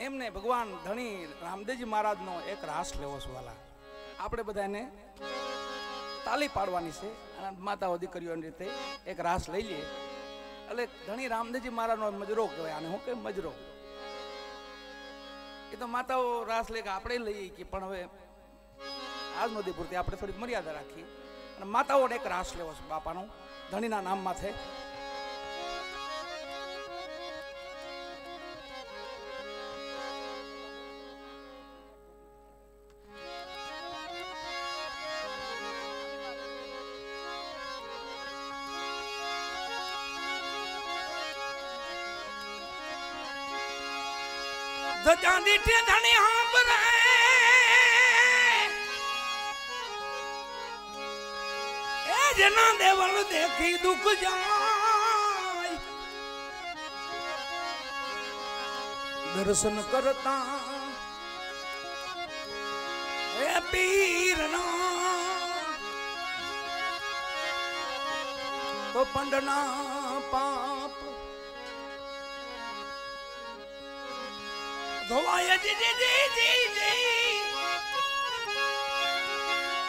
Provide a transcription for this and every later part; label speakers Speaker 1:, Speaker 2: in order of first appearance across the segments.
Speaker 1: એમને ભગવાન ધણી રામદેવજી મહારાજનો એક રાસ લેવો છે વાલા. આપણે બધાને તાલી પાડવાની છે અને માતાઓ દીકરીઓની રીતે એક રાસ લઈ લઈએ. એટલે ધણી રામદેવજી મહારાજનો મજરો કહેવાય. આને હું કે મજરો. એ તો માતાઓ રાસ લે કે આપણે લઈએ કે પણ હવે આજનો દી પૂરતી આપણે થોડીક મર્યાદા રાખીએ અને માતાઓને એક રાસ લેવો છે બાપાનો ધણીના નામમાં છે. ચાંદી થી ધણી હાંભરે એ જેના દેવલ દેખી દુઃખ જાય દર્શન કરતા એ પીરના તો પંડના પાપ ધોવાય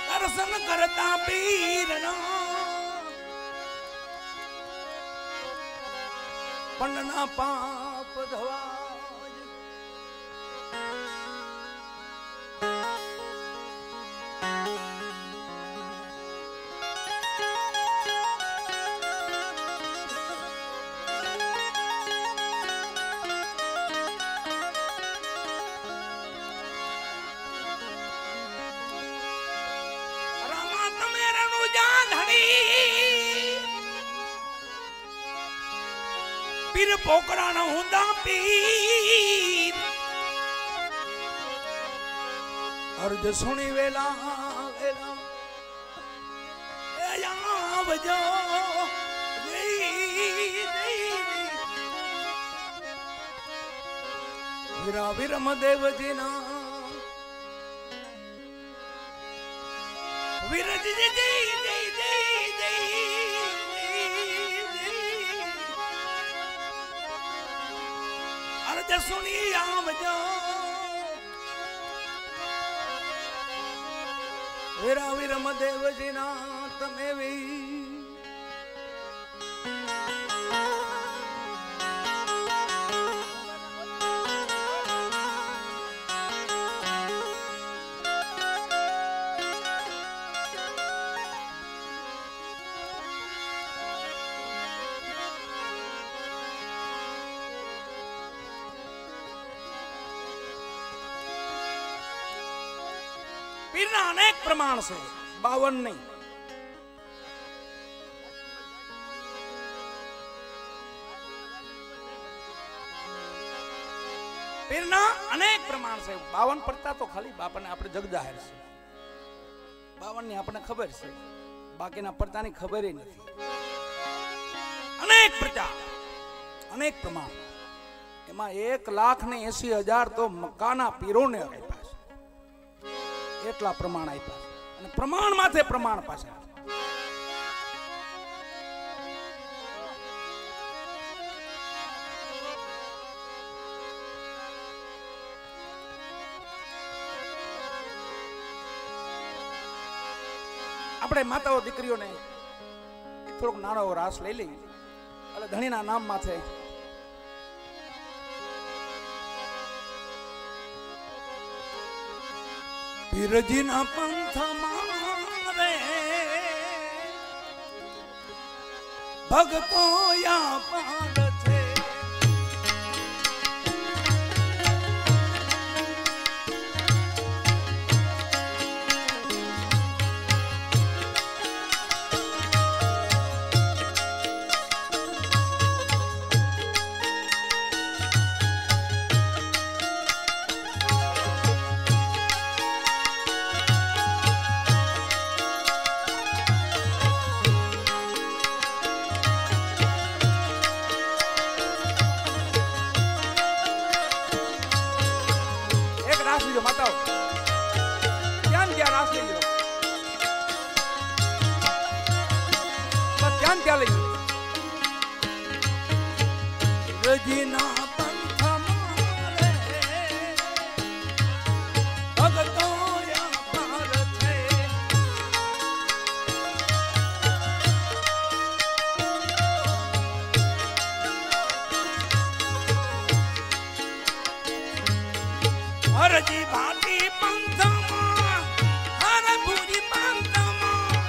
Speaker 1: દર્શન કરતા પીરના પંડના પાપ ધોવાય. પીર પોકડા ન હુંદા પીર અર્ધ સુણી વેલા વેલા એ આવજો વીરા વિરમ દેવજીના વીરજી સુણી આવજો વીરા વિરમ દેવજીના તમે વી પીરના અનેક પ્રમાણ છે 52 નહીં. પીરના અનેક પ્રમાણ છે 52 પડતા તો ખાલી બાપાને આપણે જગ જાહેર છે. 52 ની આપણને ખબર છે, બાકીના પડતાની ખબર નથી. અનેક પ્રચાર અનેક પ્રમાણ એમાં 1,80,000 તો મક્કાના પીરોને આપ્યા છે. એટલા પ્રમાણ આપ્યા અને પ્રમાણ માથે પ્રમાણ પાછા. આપણે માતાઓ દીકરીઓને થોડોક નાનો રાસ લઈ લઈએ એટલે ધણીના નામ માથે પીરજીના પંથમાં રે ભગતો યા પાડ છે. માતાઓ ધ્યાન ત્યાં રાસ લઈ લો, બસ ધ્યાન ત્યાં લઈ લો. રજીના પંથમાં રે હરજી ભાટી પંથમાં હર ભુજી પંથમાં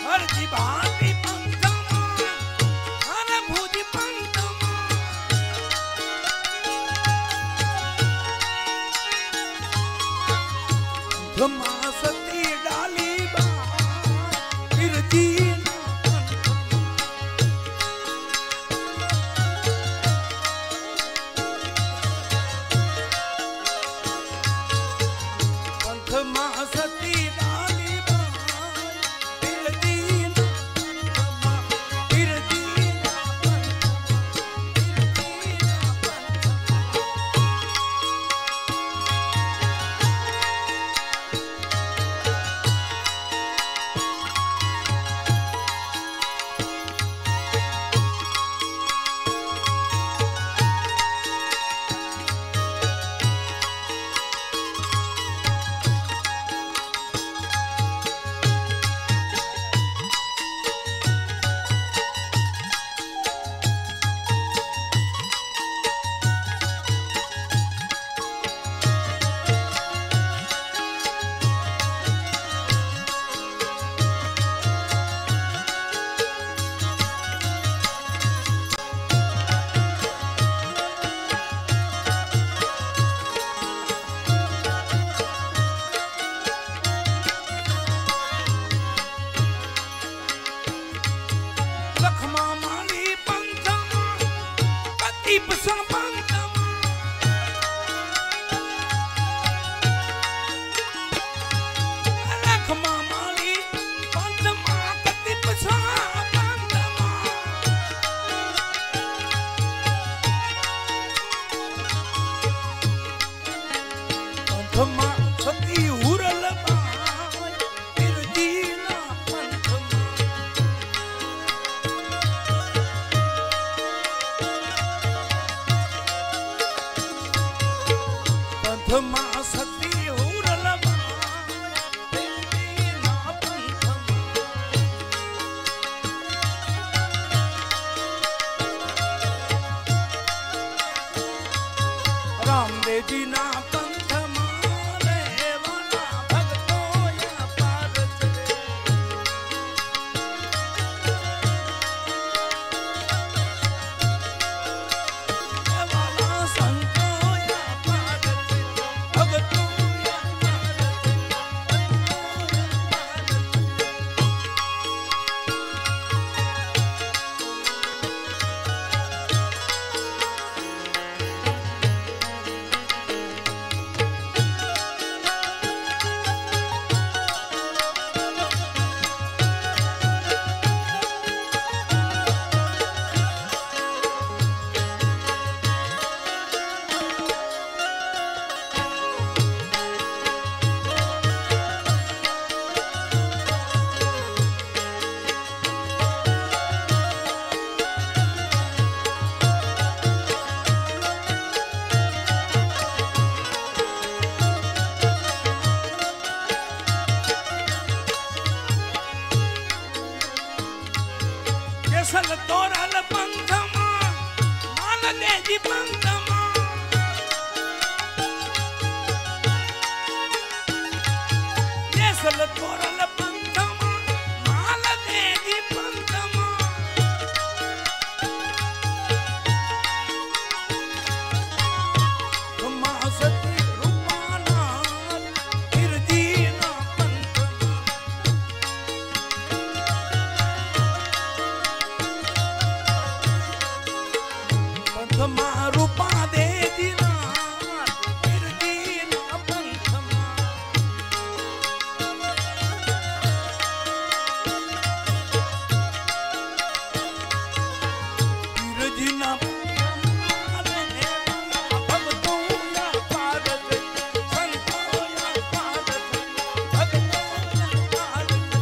Speaker 1: હરજી ભાટી પંથમાં હર ભુજી પંથમાં ધમા સતી ડાલી બા પીરજી પંથમાં સતી ડાલી બા પીરજી પીરજી લખમા માલી પંથમાં કદીપ સંપંથમાં લખમા માલી પંથમાં કદીપ સંપંથમાં પંથમાં સતી હુરલ બાઈ પીરજીના પંથમાં પંથમાં સતી હુરલ પીરજીના પંથમાં રામદેવજીના પંથમાં રહેવાના ભક્તો યા પાર છે રહેવાના સંતો યા પાર છે ભક્તો યા પાર છે કેસલ તોરલ પંથમાં માલદેજી પંથમાં કેસલ તોરલ પંથમાં માલદેજી પંથમાં ધમા સતી રૂપાના પીરજીના પંથમાં પંથમાં રૂપા દેજીના પીરજીના પંથમાં પીરજીના પંથમાં રહેવાના ભક્તો યા પાર છે સંતો યા પાર છે ભક્તો યા પાર છે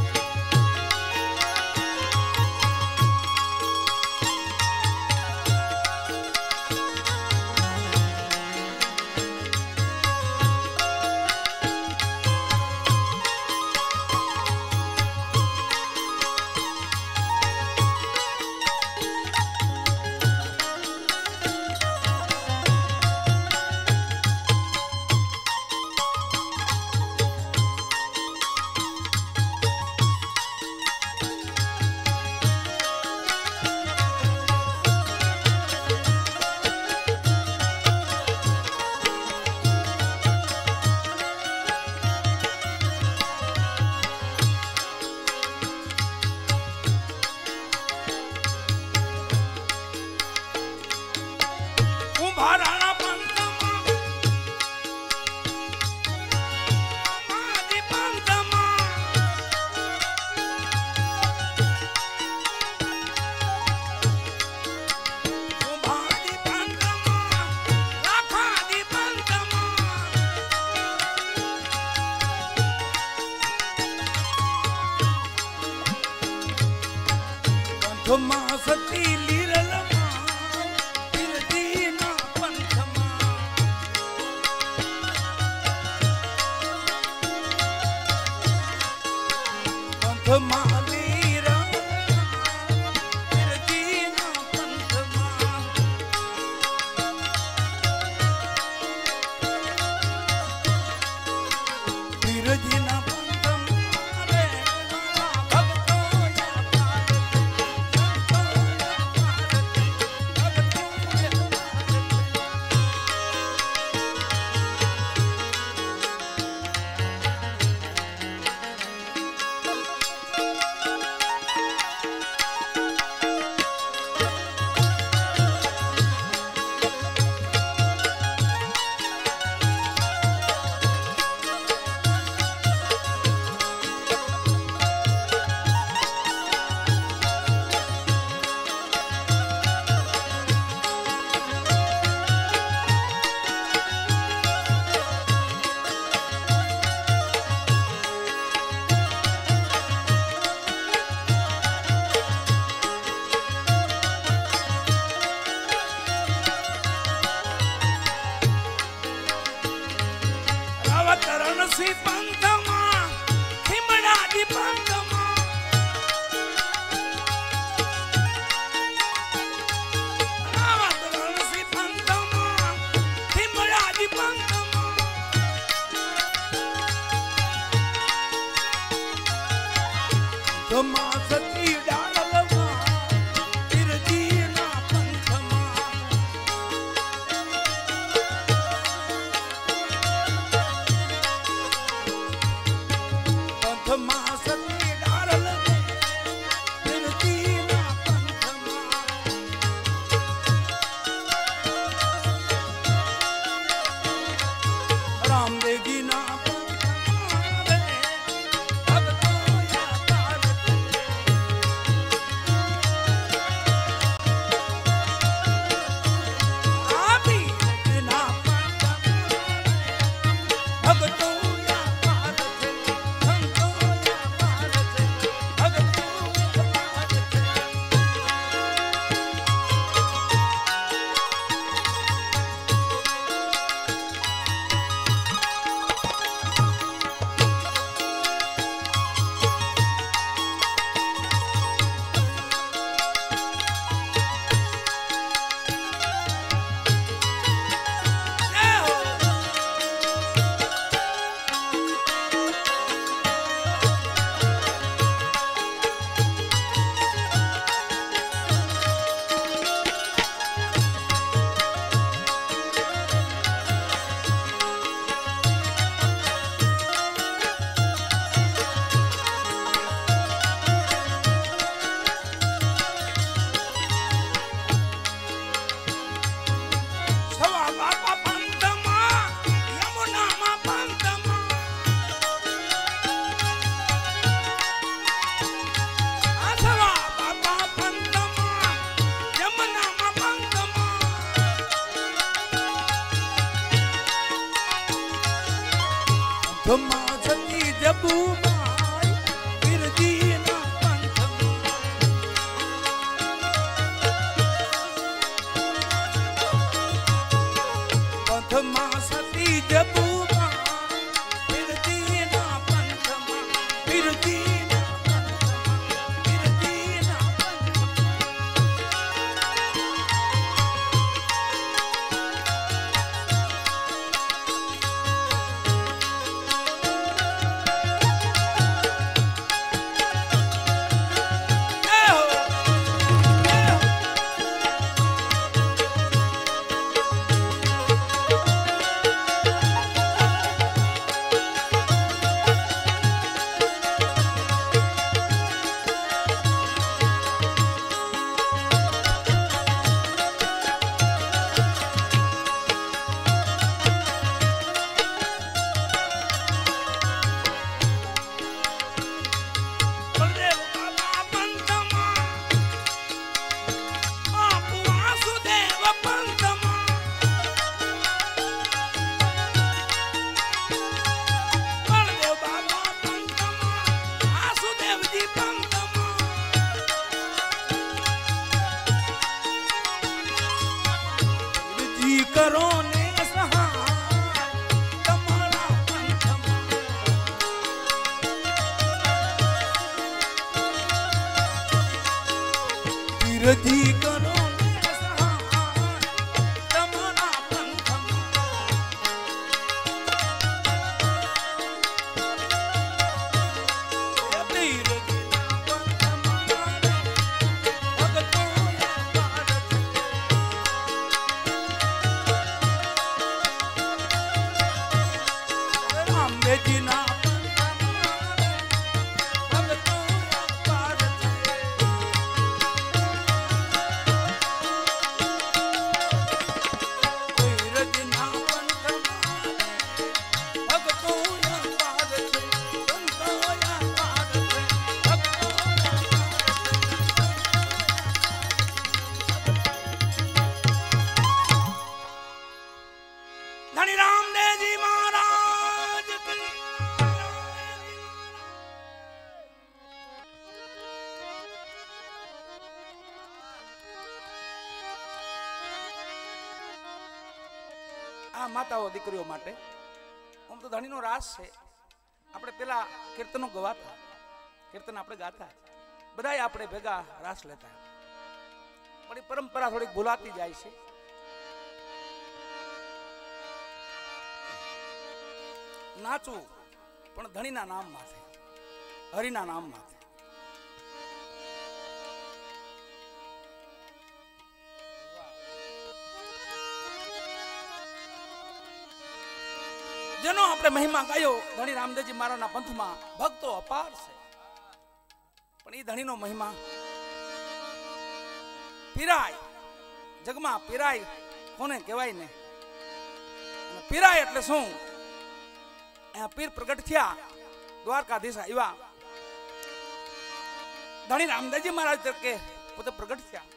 Speaker 1: पंथમાં સતી લીરલમાં પીરજીના પંથમાં પંથમાં લીરલમાં પીરજીના પંથમાં પીરજીના રણસી પંથમાં ખીમડાજી પંથમાં રણસી પંથમાં ખીમડાજી પંથમાં પંથમાં સતી ડાળલમાં પીરજીના પંથમાં પંથમાં સતી ડાળલમાં પીરજીના પંથમાં રામદેવજીના પંથમાં રે ભગતો યાદ આપીના પંથમાં ભગતો પંથમાં સતી જબુબાઈ પીરજીના પંથમાં પંથમાં સતી જબુબાઈ પીરજીના પંથમાં પીરજીના પંથમાં પીરજીના પંથમાં કરો ને સહાય તમારા પંથમાં પીરજી કરો ને સહાય તમારા પંથમાં પીરજીના પંથમાં ભગતો રામદેવજીના ધણી રામદેવજી મહારાજ કી આ માતાઓ દીકરીઓ માટે આમ તો ધણીનો રાસ છે. આપણે પેલા કીર્તનો ગવાતા, કીર્તન આપણે ગાતા, બધાય આપણે ભેગા રાસ લેતા, પણ એ પરંપરા થોડીક ભૂલાતી જાય છે. નાચવું પણ ધણીના નામ માથે, હરિના નામ માથે. જેનો આપણે મહિમા ગાયો ધણી રામદેવજી મહારાજના પંથમાં ભક્તો અપાર છે, પણ એ ધણીનો મહિમા પીરાય, જગમાં પીરાય કોને કહેવાય ને. પીરાય એટલે શું? પીર પ્રગટ થયા, દ્વારકાધીશ આવ્યા, ધણી રામદેવજી મહારાજ તરીકે પોતે પ્રગટ થયા.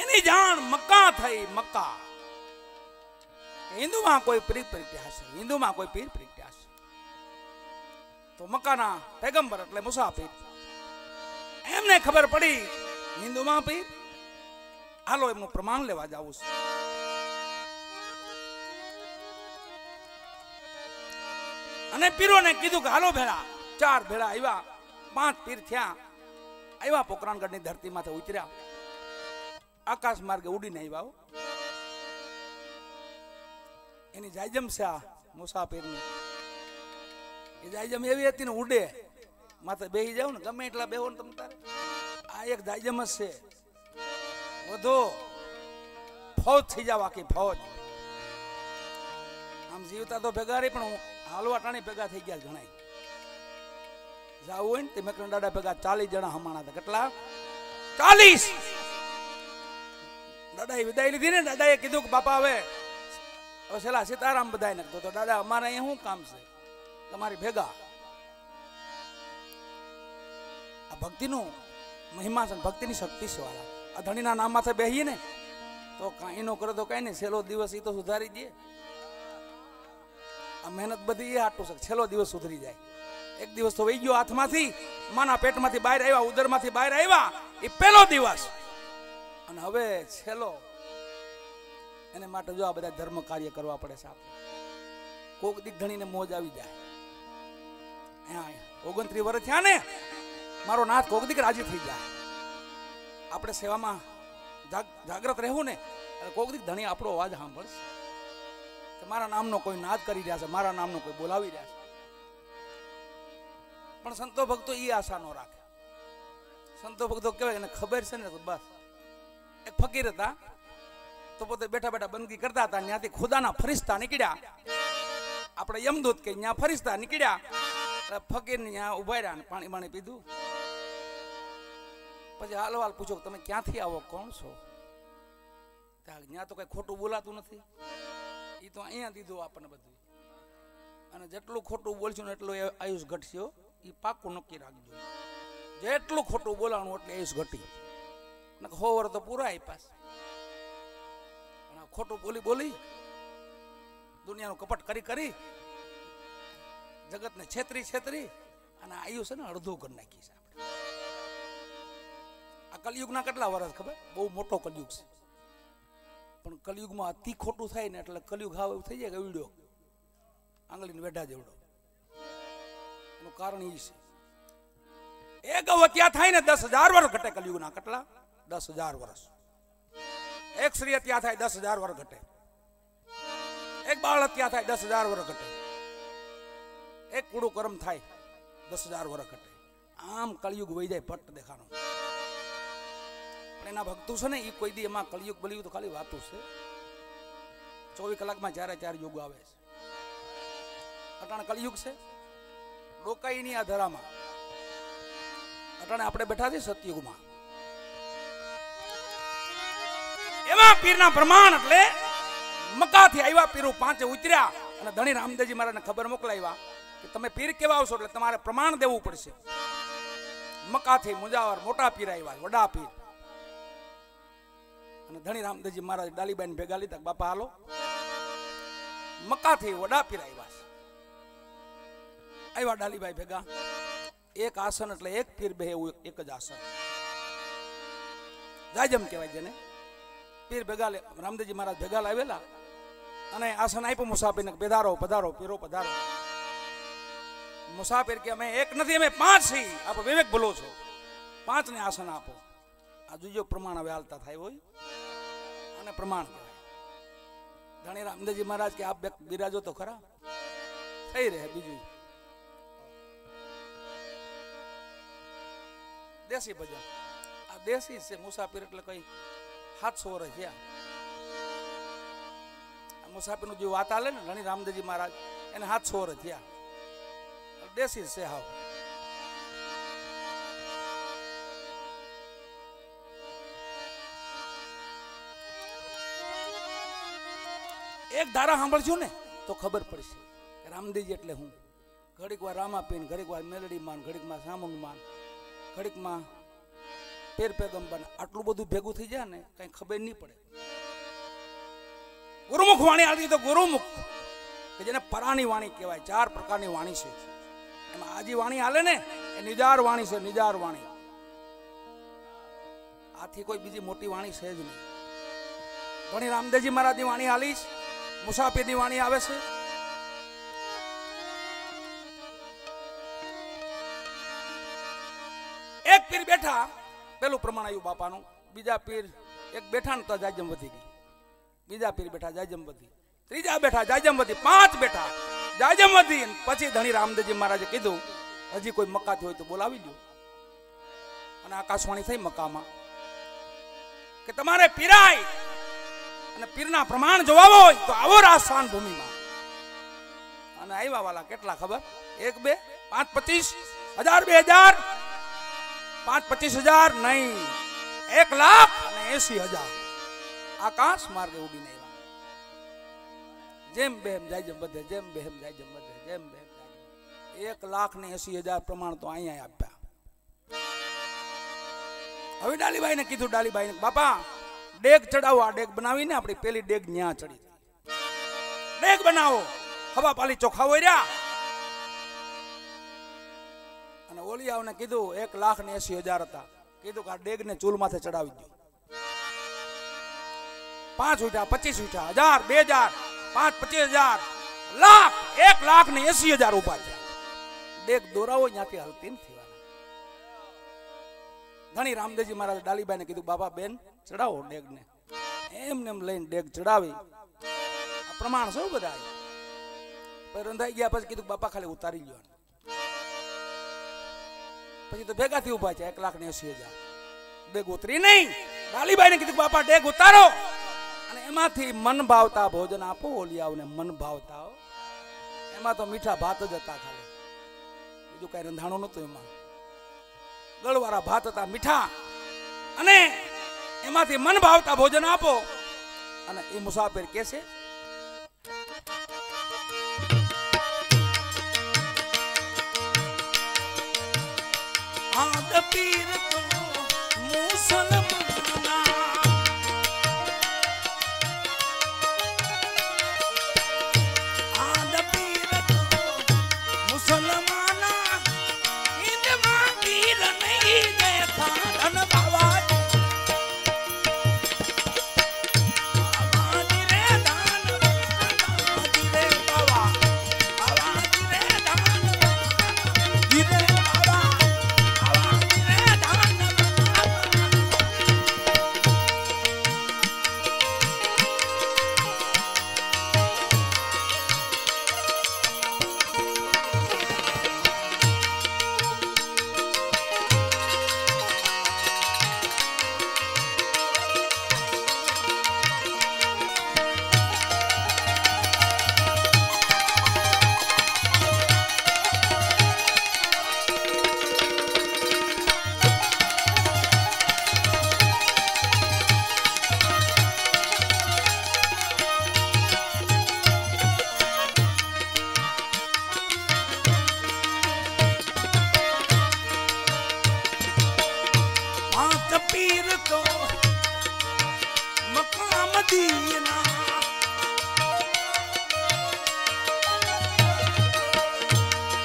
Speaker 1: એની જાણ મક્કા થઈ. મક્કા હિન્દુમાં કોઈ પીર પ્રગટ્યા છે, હિન્દુમાં કોઈ પીર પ્રગટ્યા છે, તો મક્કાના પૈગંબર એટલે મુસાફિર. એમને ખબર પડી હિન્દુમાં પીર, હાલો એમનું પ્રમાણ લેવા જાવું છે. અને પીરોને કીધું કે હાલો ભેળા. 4 ભેળા આવ્યા, 5 પીર થયા. આવ્યા પોકરાણગઢની ધરતીમાંથી ઉતર્યા, આકાશ માર્ગે ઉડીને આવ્યા. એની જાયજમ છે આ મુસાફિરની. એ જાયજમ એવી હતી ને, ઉડે માથે બેસી જાવ ને, ગમે એટલા બેહો ને તમે તારે. આ એક જાયજમ જ છે. વધો ફૌજ થઈ જાવ, આખી ફૌજ. આમ જીવતા તો ભેગા રહી, પણ હાલવા ટાણી ભેગા થઈ ગયા ઘણા. જાવું હોય ને તે મેકરણ દાદા ભેગા 40 જણા હમાણા હતા. કેટલા? 40. દાદાએ વિદાય લીધી ને. દાદાએ કીધું કે બાપા હવે છેલ્લા સીતારામ બધાય નાખતો. તો દાદા અમારે અહીંયા શું કામ છે તમારી ભેગા? આ ભક્તિનું મહિમા છે, ભક્તિની શક્તિ છે વાળા. આ ધણીના નામ માથે બેહીએ ને તો કાંઈ નો કરે તો કાંઈ નહીં, છેલ્લો દિવસ એ તો સુધારી દે. આ મહેનત બધી એ આટલું છે, છેલ્લો દિવસ સુધરી જાય. એક દિવસ તો વહી ગયો હાથમાંથી, માના પેટમાંથી બહાર આવ્યા, ઉદરમાંથી બહાર આવ્યા, એ પહેલો દિવસ. અને હવે છેલ્લો. એને માટે જો આ બધા ધર્મ કાર્ય કરવા પડે છે. આપણે કોક દીક ધણીને મોજ આવી જાય. 29 વર્ષ થયા ને, મારો નાથ કોક દીક રાજી થઈ જાય. આપણે સેવામાં જાગ્રત રહેવું ને, કોક દીક ધણી આપણો અવાજ સાંભળશે કે મારા નામનો કોઈ નાદ કરી રહ્યા છે, મારા નામનો કોઈ બોલાવી રહ્યા છે. પણ સંતો ભક્તો એ આશા ન રાખે. સંતો ભક્તો કહેવાય એને ખબર છે ને, તો બસ. એક ફકીર હતા, તો પોતે બેઠા બેઠા બંદગી કરતા હતા. ત્યાંથી ખુદાના ફરિશ્તા નીકળ્યા. આપણે યમદૂત કે ત્યાં ફરિશ્તા નીકળ્યા. ફકીર ને ત્યાં ઉભા રહ્યા ને પાણી પાણી પીધું. પછી હાલવાલ પૂછો તમે ક્યાંથી આવો, કોણ છો? ત્યાં તો કઈ ખોટું બોલાતું નથી. એ તો અહીંયા દીધું આપણને બધું. અને જેટલું ખોટું બોલશું ને એટલું આયુષ ઘટશે. એ પાકું નક્કી રાખજો. જેટલું ખોટું બોલાણું એટલે આયુષ ઘટી. 100 વર્ષ તો પૂરા આપ્યા. ખોટું બોલી બોલી દુનિયાનું કપટ કરી કરી જગતને છેતરી છેતરી અને આયુષ છે ને અડધું કરી નાખી છે આપણે. કલયુગના કેટલા વર્ષ ખબર? બહુ મોટો કલયુગ છે, પણ કલયુગમાં અતિ ખોટું થાય ને એટલે કલયુગ હાવ એવું થઈ જાય કે વીડ્યો આંગળીને વેઢા જેવડો. એનું કારણ એ છે, એક હત્યા થાય ને 10,000 વર્ષ ઘટે કલયુગના. કેટલા? 10,000 વર્ષ. એક સ્ત્રી હત્યા થાય 10,000 વર્ષ ઘટે. એક બાળ હત્યા થાય 10,000 વર્ષ ઘટે. એક કુડું કર્મ થાય 10,000 વર્ષ ઘટે. આમ કલયુગ વહી જાય પટ દેખાનો. પણ એના ભક્તો છે ને એ કોઈ દી એમાં કલયુગ બલયુગ તો ખાલી વાતું છે. 24 કલાકમાં 4 યુગ આવે છે. અટાણે કલયુગ છે, ડોકાઈની આ ધરામાં. અટાણે આપણે બેઠા છે સતયુગમાં. એવા પીરના પ્રમાણ એટલે મક્કાથી આવ્યા પીરો 5 ઉતર્યા અને ધણી રામદેવજી મહારાજને ખબર મોકલાવ્યા કે તમે પીર કેવા આવશો એટલે તમારે પ્રમાણ દેવું પડશે. મક્કાથી મુજાવર મોટા પીર આવ્યા, વડા પીર. અને ધણી રામદેવજી મહારાજ ડાલીબાઈને ભેગા લીધા, બાપા હાલો. મક્કાથી વડા પીર આવ્યા ડાલીબાઈ ભેગા. એક આસન એટલે એક પીર બે એવું એક જ આસન, જાજમ કહેવાય જેને. પીર ભેગા રામદેવજી મહારાજ ભેગા લાવેલા અને આસન આપ્યું મુસાફિરને, પધારો પધારો પીરો પધારો. મુસાફિર કે અમે એક નથી, અમે 5 છીએ. આપ વિવેક ભૂલો છો, 5 ને આસન આપો. આ જોજો પ્રમાણ હવે હાલતા થાય હોય અને પ્રમાણ કહેવાય. ધણી રામદેવજી મહારાજ કે આપ બિરાજો તો ખરા, થઈ રહે. બીજું દેશી ભજન, આ દેશી છે. મુસાફિર એટલે કઈ 700 વર્ષ થયા. મુસાફિર નું જે વાત આલે ને ધણી રામદેવજી મહારાજ એને 700 વર્ષ થયા. દેશી છે હાવ. એક ધારા સાંભળશું ને તો ખબર પડશે રામદેવજી એટલે હું. ઘડીક વાર રામાપીન, ઘડીક વાર મેલડી માન, ઘડીક માં સામુન માન, ઘડીક માં પેર પેગંબર. આટલું બધું ભેગું થઈ જાય ને કઈ ખબર નહીં પડે. ગુરુમુખ વાણી આવતી તો ગુરુમુખ કે જેને પરાની વાણી કહેવાય. 4 પ્રકારની વાણી છે. એમાં આજી વાણી હાલે ને એ નિજાર વાણી છે, નિજાર વાણી. આથી કોઈ બીજી મોટી વાણી છે જ નહીં. ઘણી રામદેવજી મહારાજની વાણી હાલીશ, મુસાફિરની વાણી આવે છે. એક પીર બેઠા, પેલું પ્રમાણ આવ્યું બાપાનું. બીજા પીર એક બેઠા ને તો જાજમ વધી ગઈ. બીજા પીર બેઠા જાજમ વધી. ત્રીજા બેઠા જાજમ વધી. 5 બેઠા જાજમ વધી. પછી ધણી રામદેવજી મહારાજે કીધું હજી કોઈ મક્કાથી હોય તો બોલાવી લ્યો. અને આકાશવાણી થઈ મક્કામાં કે તમારે પીરાય અને પીરના પ્રમાણ જોવાવો હોય તો આવો રાજસ્થાન ભૂમિમાં. અને આવ્યા વાલા કેટલા ખબર? 1 2 5 25 1000 2000 5 25,000 નહીં, 1,80,000 આકાશ માર્ગે ઉડીને આવ્યા. જેમ બેમ જાય જેમ બધે, જેમ બેમ જાય જેમ બધે, જેમ બેમ 1,80,000 પ્રમાણ તો અહીંયા આપ્યા. હવે ડાલીબાઈને કીધું, ડાલીબાઈને બાપા ડેગ ચડાવો. આ ડેગ બનાવીને આપણી પેલી ડેગ ન્યા ચડી. ડેગ બનાવો. હવા પાલી ચોખા હોય રહ્યા. અને ઓલિયાઓને કીધું 1,80,000 હતા. કીધું કે આ ડેગ ને ચૂલ માથે ચડાવી દો. 5 ઉઠ્યા, 25 ઉઠ્યા, 1000 2000 5 25,000 લાખ, 1,80,000 ઉભા થયા. ડેગ દોરાવો ત્યાંથી હલતી નથી. ધણી રામદેવજી મહારાજ ડાલીબાઈને કીધું બાબા બેન ચડાવો ડેગ ને. એમને એમ લઈને ડેગ ચડાવી. આ પ્રમાણ સૌ બધા રંધાઈ ગયા. પછી કીધું બાપા ખાલી ઉતારી લ્યો. પછી તો ભેગા થી ઉભા છે. 1,80,000 ડેગ ઉતરી નહીં. ડાલીબાઈને કીધું બાપા ડેગ ઉતારો અને એમાંથી મન ભાવતા ભોજન આપો. ઓલિયાઓને મન ભાવતા. એમાં તો મીઠા ભાત જ હતા ખાલી, બીજું કઈ રંધાણું નતું. એમાં ગળવાળા ભાત હતા મીઠા. અને એમાંથી મન ભાવતા ભોજન આપો. અને એ મુસાફિર કે છે આદ પીર તો મુસલમાના, આદ પીર તો મુસલમાના, ઈદ માં પીર નહીં દેખા ધન બાવા. मदीना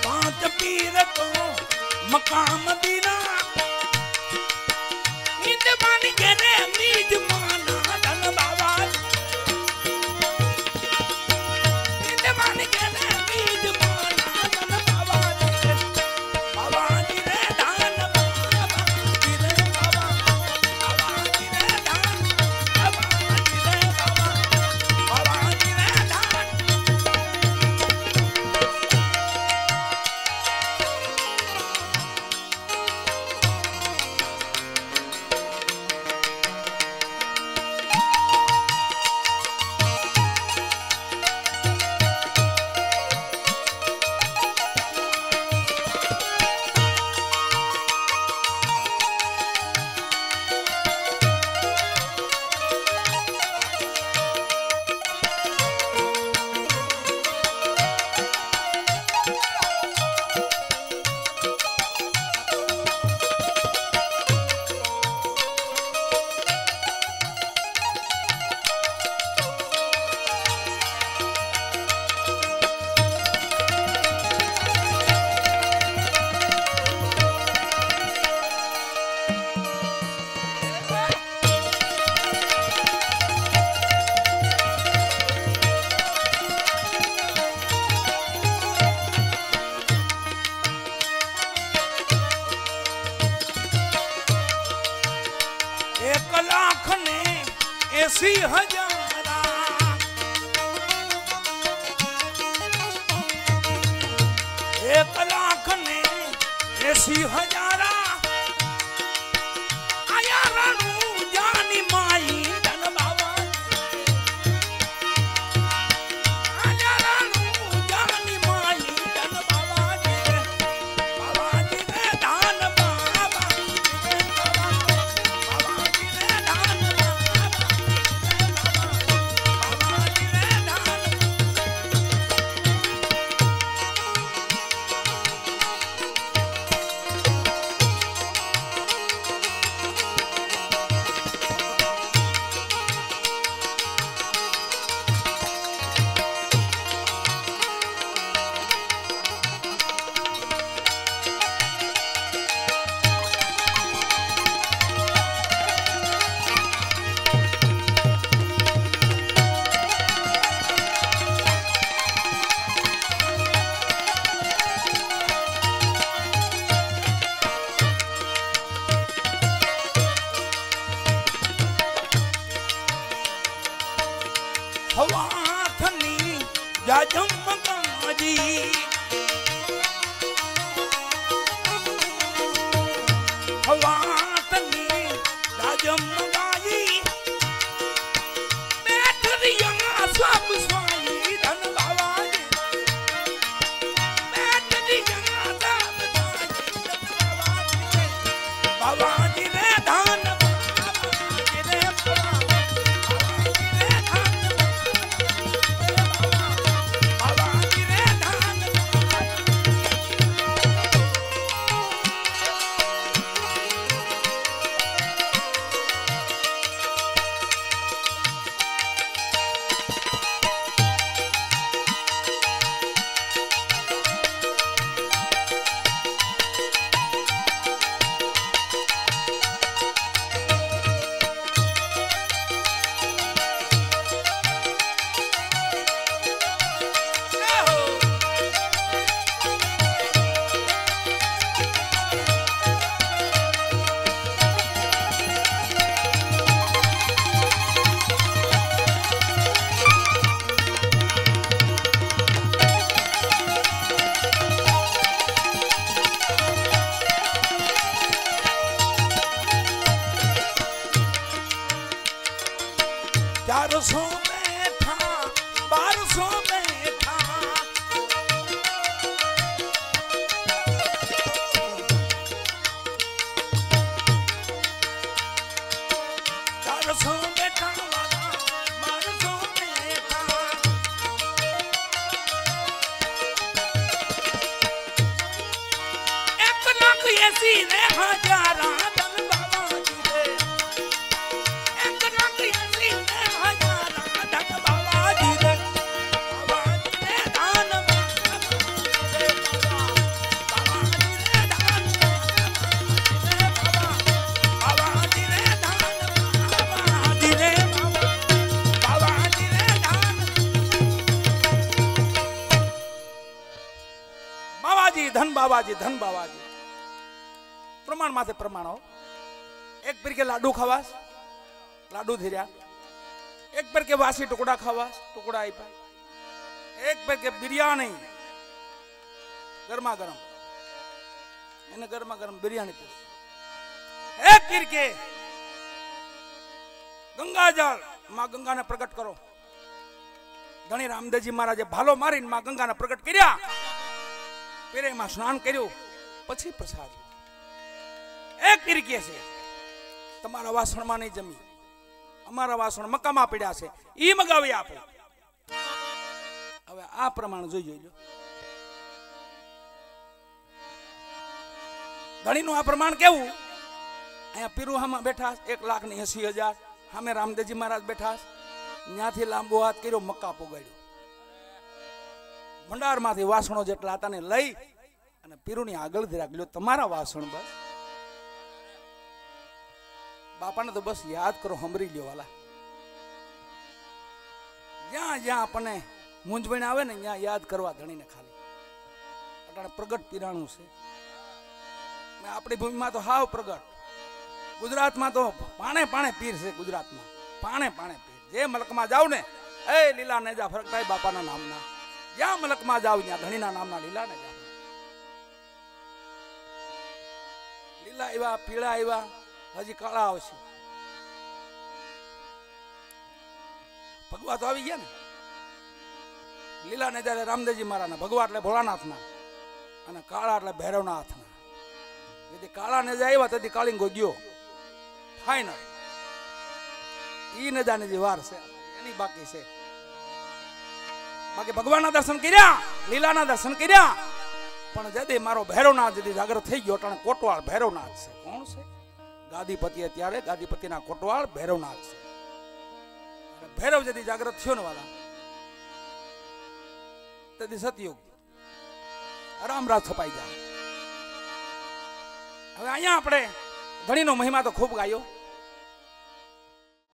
Speaker 1: पांच पीर को मकाम मदीना नींद मान के रे मीज माना धन बाबा नींद मान के रे मीज माना धन बाबा बाबा जी रे दान बाबा जी रे बाबा बाबा जी रे दान बाबा जी रे बाबा बाबा जी रे दान एक लाख ने 80,000 एक लाख ने 80,000 आया रानू जानी माई धन बाबा आया रानू जानी माई धन बाबा जी रे दान बाबा जी रे बाबा बाबा जी रे दान बाबा बाबा जी रे दान हवाथनी जाजम गंजी हवाथनी जाजम गाई बैठरिया सब स्वाई धन बाबा जी बैठरिया सब स्वाई धन बाबा जी रे धान बाबा जी रे बाबा चारसों बैठा 1200 बैठा सीने हजारा धन बाबा जी दे एक रंग सीने हजारा બાબાજી ધન બાબાજી ધન બાબાજી પ્રમાણ માથે પ્રમાણો એક પર કે લાડુ ખાવાસ લાડુ ધીર્યા એક પર કે વાસી ટુકડા ખાવાસ ટુકડા આપ્યા એક પર કે બિરયાની ગરમા ગરમ એને ગરમા ગરમ બિરયાની પીસ એક પીર કે ગંગાજળ માં ગંગાને પ્રગટ કરો ધણી રામદેવજી મહારાજે ભાલો મારીને માં ગંગાને પ્રગટ કર્યા પીરે માં સ્નાન કર્યું પછી પ્રસાદ એક પીર કે છે તમારા વાસણમાં નહીં જમી અમારા વાસણ મકામાં પડ્યા છે ઈ મગાવી આપો હવે આ પ્રમાણ જોઈ જોઈજો ધણીનું આ પ્રમાણ કેવું અહીંયા પીરુહામાં બેઠા 1,80,000 સામે રામદેવજી મહારાજ બેઠા ત્યાંથી લાંબો હાથ કર્યો મક્કા પોગાડ્યો ભંડારમાંથી વાસણો જેટલા હતા ને લઈ અને પીરુની આગળ ધરાગ્યો તમારા વાસણ બસ બાપાને તો બસ યાદ કરો હંભરી લ્યો વાલા જ્યાં જ્યાં આપણને મૂંઝવણ આવે ને ત્યાં યાદ કરવા ધણીને ખાલી અટાણે પ્રગટ પીરાણું છે આપણી ભૂમિમાં તો હાવ પ્રગટ ગુજરાતમાં તો પાણે પાણે પીર છે ગુજરાતમાં પાણે પાણે પીર જે મલકમાં જાવ ને એ લીલા નેજા ફરકતાય બાપાના નામના જ્યાં મલકમાં જાવ ત્યાં ધણીના નામના લીલા નેજા લીલા આવ્યા પીળા આવ્યા હજી કાળા આવશે ભગવા તો આવી ગયા ને લીલા નેજા એટલે રામદેવજી મહારાજના ભગવા એટલે ભોળાનાથના અને કાળા એટલે ભૈરવનાથના જેથી કાળા નેજા આવ્યા તેથી કાળીંગો ગયો ફાઈનલ ઈ નેજાની જે વાર છે એની બાકી છે બાકી ભગવાનના દર્શન કર્યા લીલાના દર્શન કર્યા પણ જદી મારો ભૈરવનાથ જદી જાગૃત થઈ ગયો એટલે કોટવાળ ભૈરવનાથ છે કોણ છે ગાદીપતિ અત્યારે ગાદીપતિના કોટવાળ ભૈરવનાથ છે ભૈરવ જદી જાગૃત થયો ને વાલા તેથી સતયુગ રામરાજ છપાઈ જાય હવે અહીંયા આપણે ધણીનો મહિમા તો ખૂબ ગાયો